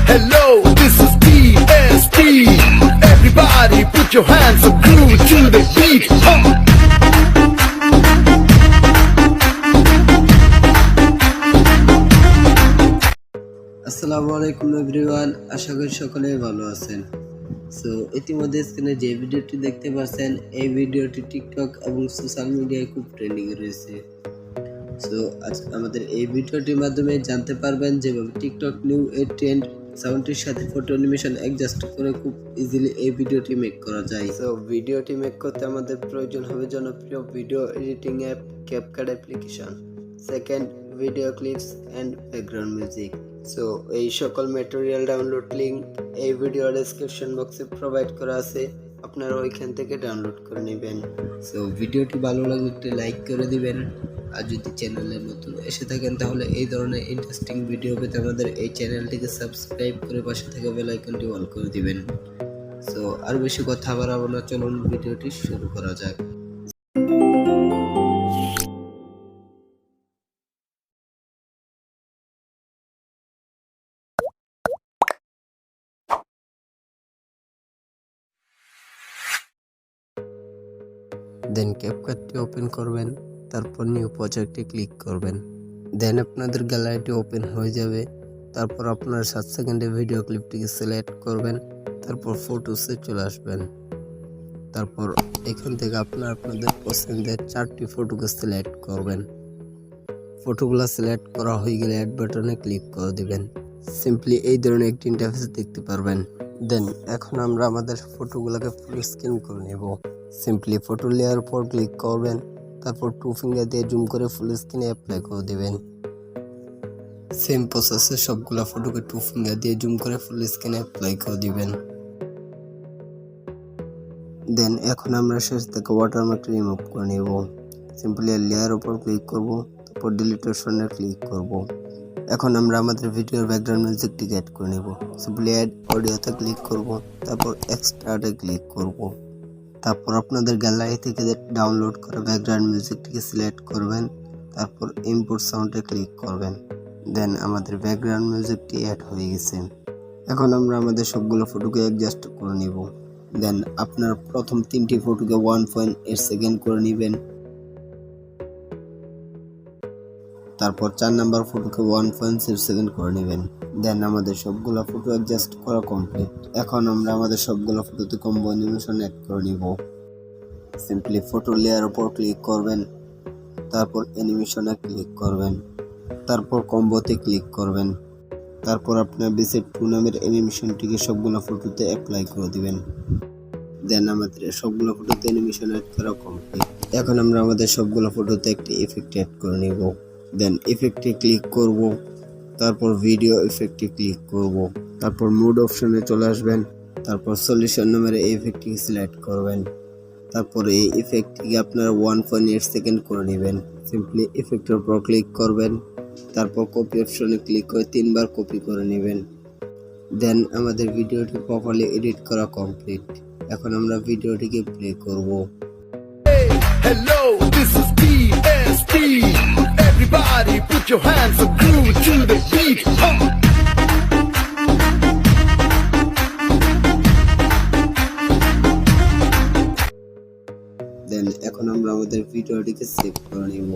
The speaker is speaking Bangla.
Hello, this is TST. Everybody put your hands up, groove to the beat. আসসালামু আলাইকুম এভরিওয়ান, আশা করি সকলেই ভালো আছেন। সো ইতিমধ্যে স্ক্রিনে যে ভিডিওটি দেখতে পাচ্ছেন, এই ভিডিওটি টিকটক এবং সোশ্যাল মিডিয়ায় খুব ট্রেন্ডিং রয়েছে। সো আজ আমাদের এই ভিডিওটির মাধ্যমে জানতে পারবেন যেভাবে টিকটক নিউ এই ট্রেন্ড সাউন্ডের সাথে ফটো অ্যানিমেশন অ্যাডজাস্ট করে খুব ইজিলি এই ভিডিওটি মেক করা যায়। সো ভিডিওটি মেক করতে আমাদের প্রয়োজন হবে জনপ্রিয় video editing app CapCut application, second video clips and background music. So এই সকল ম্যাটেরিয়াল ডাউনলোড লিঙ্ক এই ভিডিও ডেসক্রিপশন বক্সে প্রোভাইড করা আছে, আপনারা ওইখান থেকে ডাউনলোড করে নেবেন। সো ভিডিওটি ভালো লাগলে একটু লাইক করে দিবেন, আর যদি চ্যানেলে নতুন এসে থাকেন তাহলে এই ধরনের ইন্টারেস্টিং ভিডিও পেতে আমাদের এই চ্যানেলটিকে সাবস্ক্রাইব করে পাশে থাকা বেল আইকনটি অন করে দিবেন। সো আর বেশি কথা বাড়াবো না, চলুন ভিডিওটি শুরু করা যাক। দেন ক্যাপকাটটি ওপেন করবেন, তারপর নিউ প্রজেক্টে ক্লিক করবেন। দেন আপনাদের গ্যালারিটি ওপেন হয়ে যাবে। তারপর আপনার 7 সেকেন্ডে ভিডিও ক্লিপটিকে সিলেক্ট করবেন, তারপর ফটোসে চলে আসবেন। তারপর এখান থেকে আপনাদের পছন্দের 4টি ফটোকে সিলেক্ট করবেন। ফটোগুলো সিলেক্ট করা হয়ে গেলে অ্যাড বাটনে ক্লিক করে দিবেন। সিম্পলি এই ধরনের একটি ইন্টারফেস দেখতে পারবেন। দেন এখন আমরা আমাদের ফটোগুলোকে ফুল স্ক্রিন করে নেব। সিম্পলি ফটো লেয়ার উপর ক্লিক করবেন, তারপর 2 ফিঙ্গার দিয়ে জুম করে ফুল স্ক্রিনে অ্যাপ্লাই করে দিবেন। সেম প্রসেসে সবগুলা ফটোকে 2 ফিঙ্গার দিয়ে জুম করে ফুল স্ক্রিনে অ্যাপ্লাই করে দিবেন। দেন এখন আমরা শেষ থেকে ওয়াটারমার্কটি রিমুভ করে নেব। সিম্পলি লেয়ার উপর ক্লিক করব, তারপর ডিলিট অপশনে ক্লিক করব। এখন আমরা আমাদের ভিডিওর ব্যাকগ্রাউন্ড মিউজিকটিকে অ্যাড করে নেব। সিম্পলি অ্যাড অডিওতে ক্লিক করব, তারপর এক্সট্রাতে ক্লিক করব। তারপর আপনাদের গ্যালারি থেকে ডাউনলোড করা ব্যাকগ্রাউন্ড মিউজিকটিকে সিলেক্ট করবেন, তারপর ইম্পোর্ট সাউন্ডে ক্লিক করবেন। দেন আমাদের ব্যাকগ্রাউন্ড মিউজিকটি অ্যাড হয়ে গেছে। এখন আমরা আমাদের সবগুলো ফটোকে অ্যাডজাস্ট করে নিব। দেন আপনার প্রথম 3টি ফটোকে 1.8 সেকেন্ড করে নেবেন। তারপর 4 নাম্বার ফটোকে 1.0 সেকেন্ড করে নেবেন। দেন আমাদের সবগুলো ফটো অ্যাডজাস্ট করা কমপ্লিট। এখন আমরা আমাদের সবগুলো ফটোতে কম্বো অ্যানিমেশন অ্যাড করে নিব। সিম্পলি ফটো লেয়ার উপর ক্লিক করবেন, তারপর অ্যানিমেশনে ক্লিক করবেন, তারপর কম্বোতে ক্লিক করবেন। তারপর আপনার বেসিক 2 নামের অ্যানিমেশনটিকে সবগুলো ফটোতে অ্যাপ্লাই করে দিবেন। দেন আমাদের সবগুলো ফটোতে অ্যানিমেশন অ্যাড করা কমপ্লিট। এখন আমরা আমাদের সবগুলো ফটোতে একটি ইফেক্ট অ্যাড করে নিব। দেন ইফেক্টে ক্লিক করব, তারপর ভিডিও ইফেক্টে ক্লিক করব, তারপর মুড অপশনে চলে আসবেন, তারপর সলিউশন নামের এই ইফেক্টটিকে সিলেক্ট করবেন। তারপর এই ইফেক্টটিকে আপনারা 1.8 সেকেন্ড করে নেবেন। সিম্পলি ইফেক্টের উপর ক্লিক করবেন, তারপর কপি অপশনে ক্লিক করে 3 বার কপি করে নেবেন। দেন আমাদের ভিডিওটি প্রপারলি এডিট করা কমপ্লিট। এখন আমরা ভিডিওটিকে প্লে করব। Hello, this is TST. Everybody put your hands up, groove to the beat. দেন এখন আমরা আমাদের ভিডিওটিকে সেভ করে নিব।